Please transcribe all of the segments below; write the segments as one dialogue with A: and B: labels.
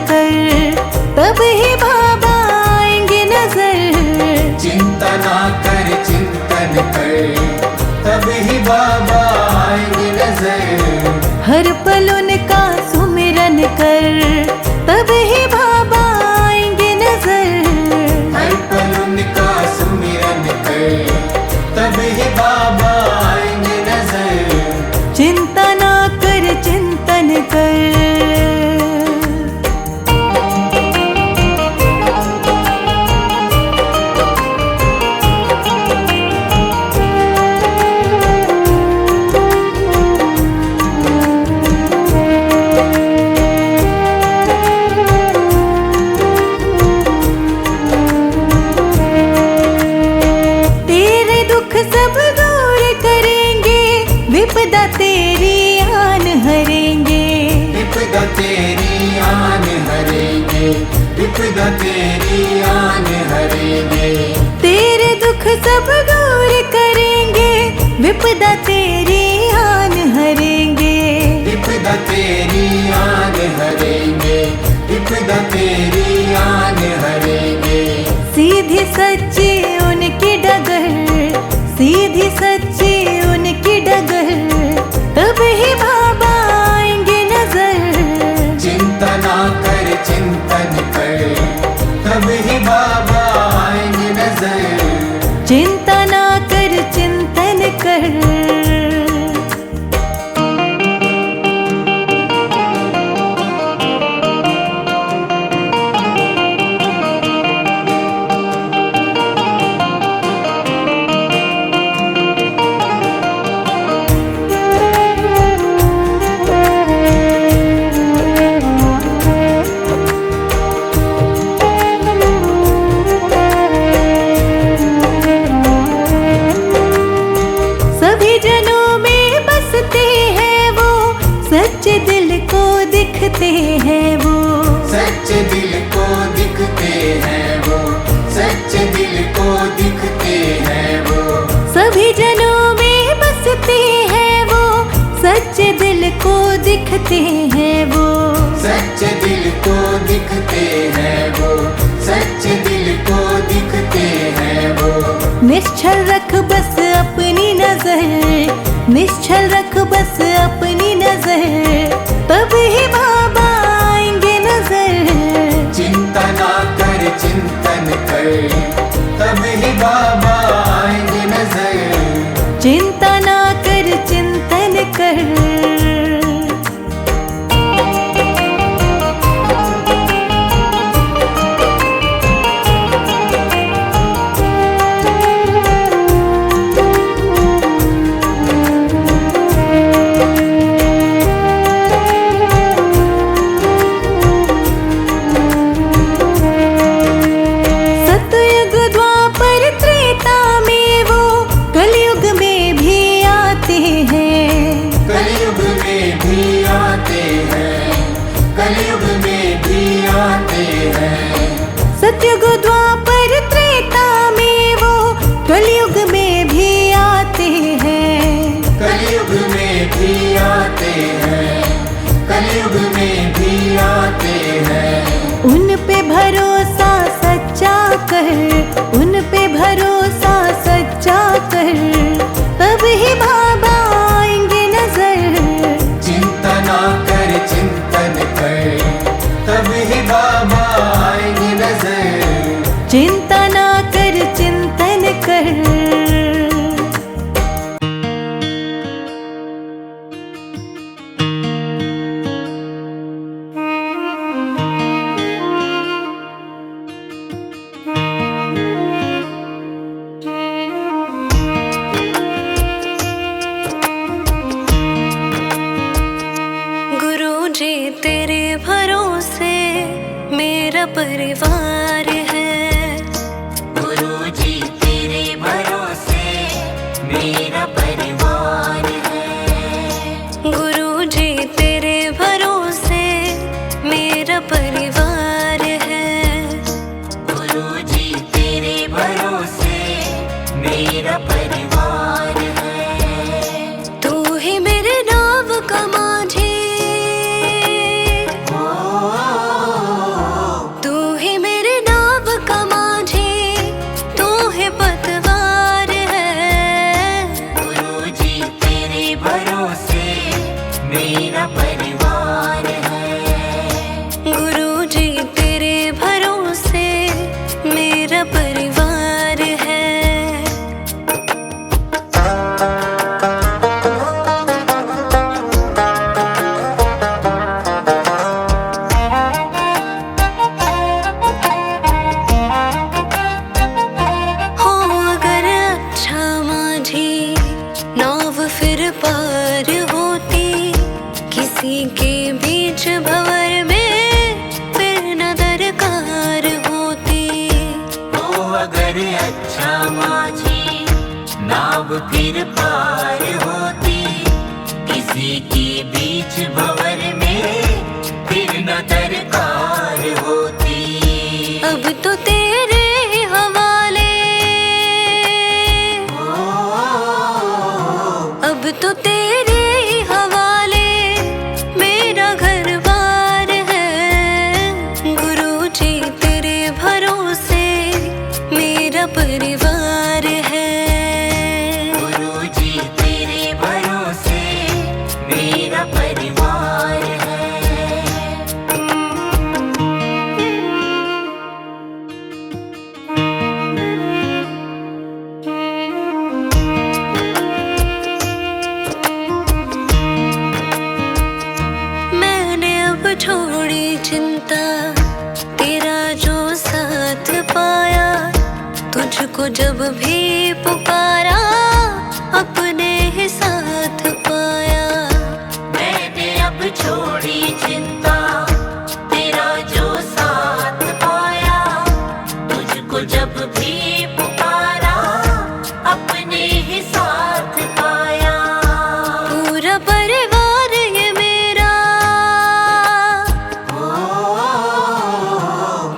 A: कर, तब ही बाबा आएंगे नजर।
B: चिंता ना कर चिंतन कर, तब ही बाबा आएंगे नजर।
A: हर पल उनका सुमिरन कर, तब ही बाबा आएंगे नजर।
B: हर पल उनका सुमिरन कर, तब ही बाबा आएंगे नजर।
A: चिंता ना कर चिंतन कर। विपदा तेरी आन हरेंगे,
B: विपदा तेरी आन हरेंगे, विपदा तेरी आन हरेंगे।
A: तेरे दुख सब दूर करेंगे, विपदा तेरी आन हरेंगे।
B: विपदा तेरी आन हरेंगे, विपदा तेरी आन हरेंगे।
A: सीधी सच्ची उनकी डगर, सीधी सच्ची उनकी डगर, तब ही बाबा आएंगे नजर।
B: चिंता ना कर चिंतन कर, तब ही बाबा आएंगे नजर।
A: चिंता ना कर चिंतन कर। दिखते हैं वो,
B: सच्चे दिल को दिखते हैं वो, सच्चे दिल को दिखते हैं वो।
A: सभी जनों में बसते हैं वो, सच्चे दिल को दिखते हैं वो।
B: सच्चे दिल को दिखते हैं वो, सच्चे दिल को दिखते हैं वो।
A: निश्चल रख बस अपनी नजर, निश्चल रख बस अपनी नजर, तब ही बाबा आएंगे नजर।
B: चिंता ना कर चिंतन कर, तब ही बाबा आएंगे नजर।
A: चिंता ना कर चिंतन कर।
B: कलयुग में भी आते हैं,
A: सतयुग द्वापर त्रेता में वो कलयुग में भी आते हैं।
B: कलयुग में भी आते हैं, कलयुग में भी आते हैं।
A: उन पे भरोसा सच्चा कर, उन पे भरोसा सच्चा कर, तब ही बाबा आएंगे नजर।
B: चिंता ना कर चिंतन कर, तब ही बाबा आएंगे नजर।
A: चिंता ना कर चिंतन कर। तेरे भरोसे मेरा परिवार है,
B: गुरुजी तेरे भरोसे मेरा परिवार है।
A: गुरुजी तेरे भरोसे मेरा परिवार है।
B: गुरुजी तेरे भरोसे मेरा परिवार है।
A: तू ही मेरे नाव का माझी, गुरुजी तेरे भरोसे मेरा परिवार है। हो अगर अच्छा माझी नाव फिर पार होती, किसी के बीच भंवर में फिर न दरकार होती।
B: ओ अगर अच्छा माझी नाव फिर पार होती, किसी की बीच भंवर में फिर न दरकार होती।
A: अब तो तेरे हवाले, अब तो तेरे हवाले मेरा घर बार है। गुरुजी तेरे भरोसे मेरा परिवार है।
B: गुरुजी तेरे भरोसे मेरा परिवार है।
A: मैंने अब छोड़ी चिंता, तेरा जो साथ पाया। तुझको जब भी पुकारा अपने ही साथ पाया।
B: मैंने अब छोड़ी चिंता, तेरा जो साथ पाया। तुझको जब भी पुकारा अपने ही साथ पाया।
A: पूरा परिवार ये मेरा,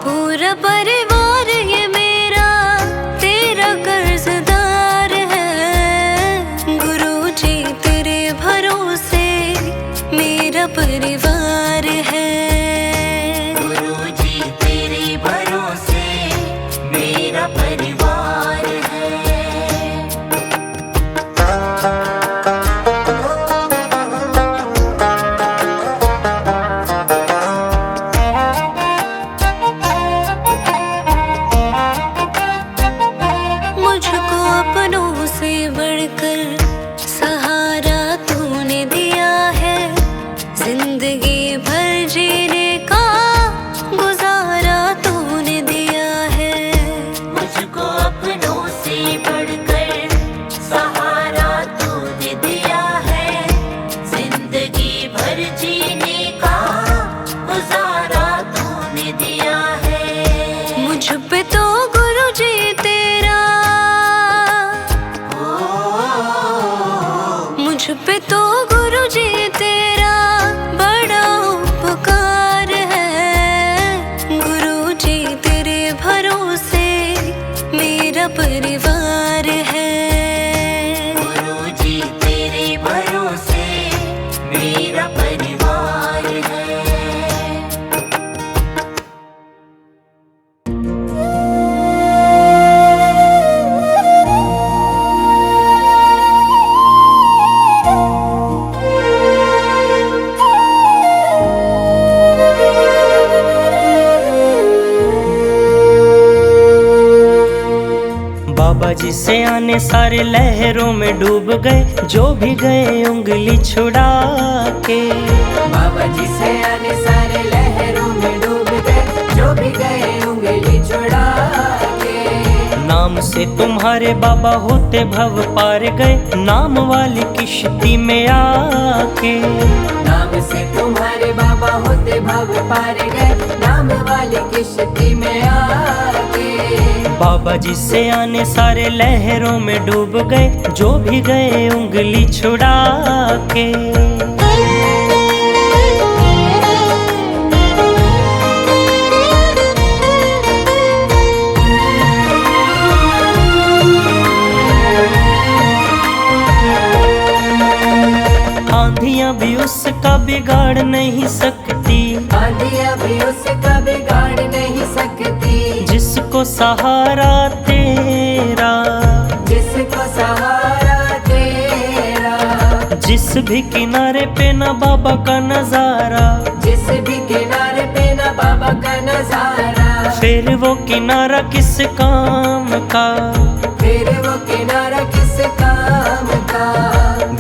A: पूरा परिवार ये मेरा तेरा कर्जदार है। गुरुजी तेरे भरोसे मेरा परिवार है।
B: गुरुजी तेरे भरोसे मेरा परिवार है।
A: मुझको अपनों से बढ़कर सहारा तूने दिया है। जिंदगी भर जीने का गुजारा तूने दिया है।
B: मुझको अपनों से बढ़कर सहारा तूने दिया है। जिंदगी भर जीने का गुजारा तूने दिया है।
A: मुझ पे तो गुरुजी तेरा, मुझ पे तो गुरुजी तेरा बड़ा उपकार है। गुरुजी तेरे भरोसे मेरा परिवार है।
B: गुरुजी तेरे भरोसे मेरा परिवार है।
C: बाबा जी से आने सारे लहरों में डूब गए, जो भी गए उंगली छुड़ा के।
D: बाबा जी से आने सारे लहरों में डूब गए, जो भी गए उंगली छुड़ा के।
C: नाम से तुम्हारे बाबा होते भव पार गए, नाम वाली किश्ती में आके।
D: नाम से तुम्हारे बाबा होते भव पार गए, नाम वाली किश्ती में आके।
C: बाबा जी से आने सारे लहरों में डूब गए, जो भी गए उंगली छुड़ा के। आंधियां भी उसका बिगाड़ नहीं सकती,
D: आंधियां भी उसका बिगाड़ नहीं सकती।
C: जिसको सहारा तेरा,
D: जिसको सहारा तेरा।
C: जिस भी किनारे पे ना बाबा का नजारा,
D: जिस भी किनारे पे ना बाबा का नजारा,
C: फिर वो किनारा किस काम का,
D: फिर वो किनारा किस काम का।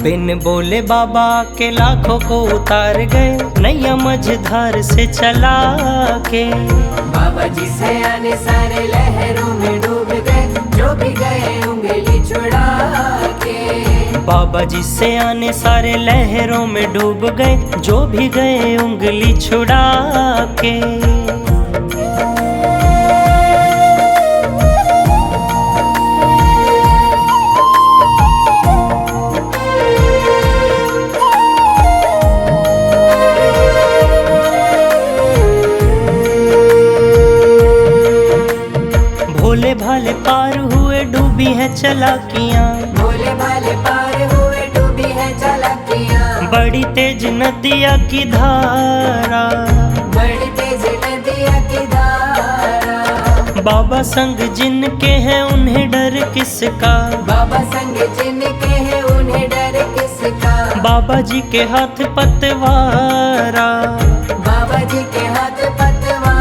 C: बिन बोले बाबा के लाखों को उतार गए, नैया मझधार से चला के।
D: बाबा जी से आने सारे लहरों में डूब गए, जो भी गए उंगली छुड़ा के।
C: बाबा जी से आने सारे लहरों में डूब गए, जो भी गए उंगली छुड़ा के। भोले भाले पार हुए, डूबी है चलाकियाँ,
D: भोले भाले पार हुए, डूबी है चालाकियाँ।
C: बड़ी तेज नदिया की धारा,
D: बड़ी तेज नदिया की धारा।
C: बाबा संग जिनके हैं उन्हें डर किसका,
D: बाबा संग जिनके हैं उन्हें डर किसका।
C: बाबा जी के हाथ पतवारा,
D: बाबा जी के हाथ पतवारा।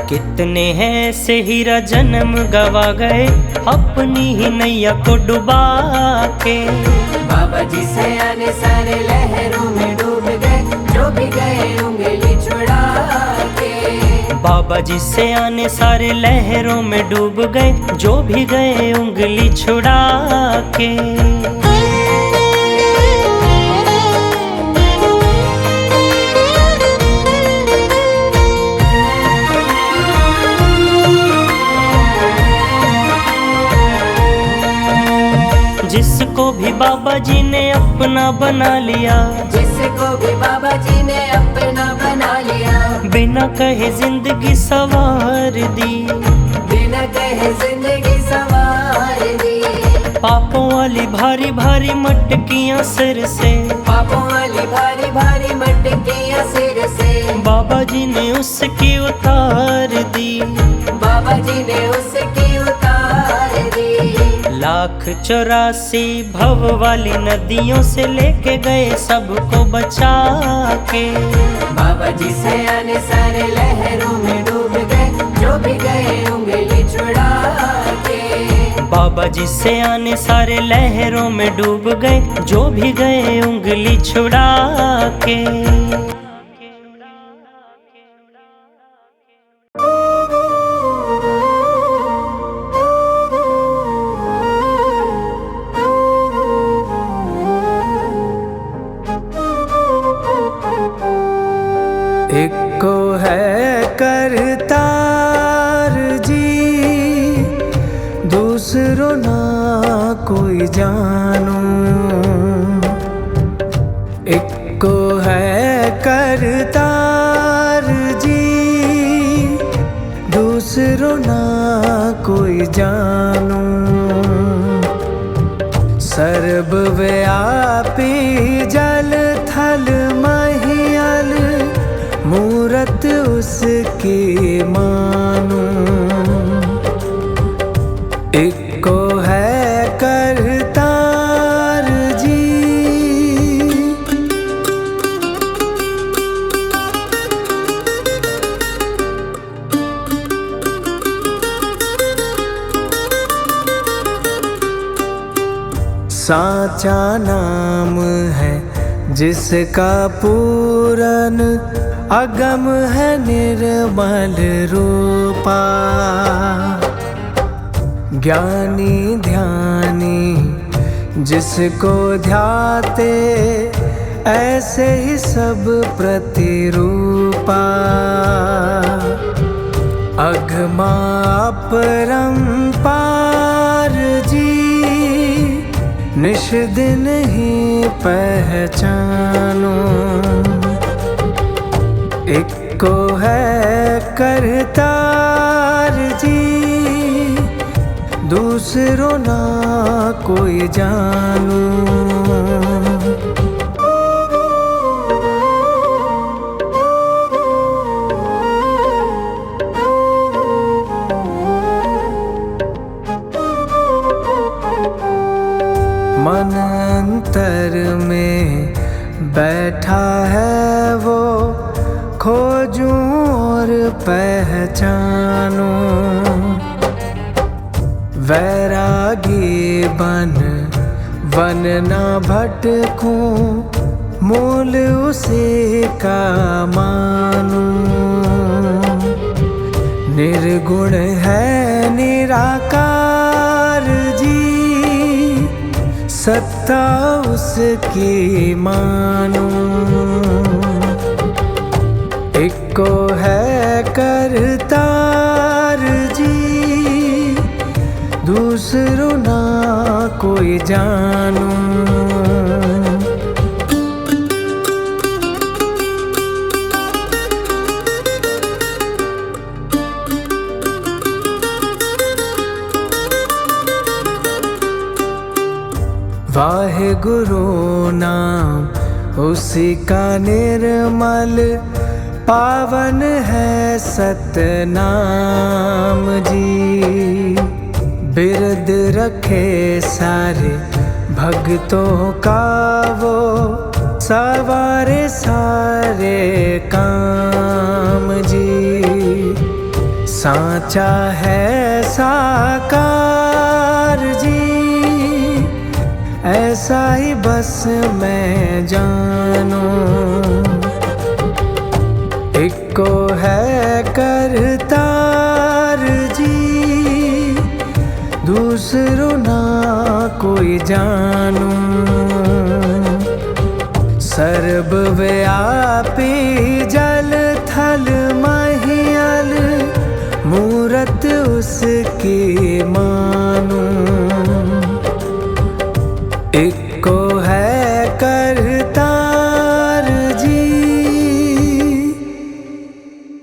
C: कितने हैं ऐसे हीरा जन्म गवा गए, अपनी ही नैया को डुबा के।
D: बाबा जी से आने सारे लहरों में डूब गए, जो भी गए उंगली छुड़ा के।
C: बाबा जी से आने सारे लहरों में डूब गए, जो भी गए उंगली छुड़ा के। जिसको भी बाबा जी ने अपना बना लिया,
D: जिसको भी बाबा जी ने अपना बना लिया।
C: बिना कहे जिंदगी सवार दी,
D: बिना कहे जिंदगी सवार दी।
C: पापों वाली भारी भारी मटकियां सिर से,
D: पापों वाली भारी भारी मटकियां सिर से।
C: बाबा जी ने उसकी उतार दी,
D: बाबा जी ने उसकी उतार दी।
C: 1,84 भव वाली नदियों से लेके गए सबको बचा के।
D: बाबा जी से आने सारे लहरों में डूब गए, जो भी गए उंगली छुड़ा के।
C: बाबा जी से आने सारे लहरों में डूब गए, जो भी गए उंगली छुड़ा के।
E: एको है करतार जी, दूसरो ना कोई जानो। एको है करतार जी, दूसरो ना कोई जानो। सर्वव्यापी जल थल महियल, मूरत उसकी मानो। एको है करतार जी। साचा नाम है जिसका पूरन, अगम है निर्मल रूपा। ज्ञानी ध्यानी जिसको ध्याते, ऐसे ही सब प्रतिरूपा। अगमा अपरंपार जी, निश दिन ही पहचानो। एको है करतार जी, दूसरो ना कोई जानो। मन अंतर में बैठा है वो, खोजूं और पहचानो। वैरागी बन वन ना भटकूं, मूल उसे का मानूं। निर्गुण है निराकार जी, सत्ता उसकी मानूं। इको है करतार जी, दूसरों ना कोई जानूं। वाहेगुरु नाम उसी का निर्मल, पावन है सतनाम जी। बिरद रखे सारे भक्तों का वो, सवारे सारे काम जी। सांचा है साकार जी, ऐसा ही बस मैं जानूं। इको है करतार जी, दूसरों ना कोई जानूं। सर्वव्यापी जल थल महियल, मूरत उसकी मानूं।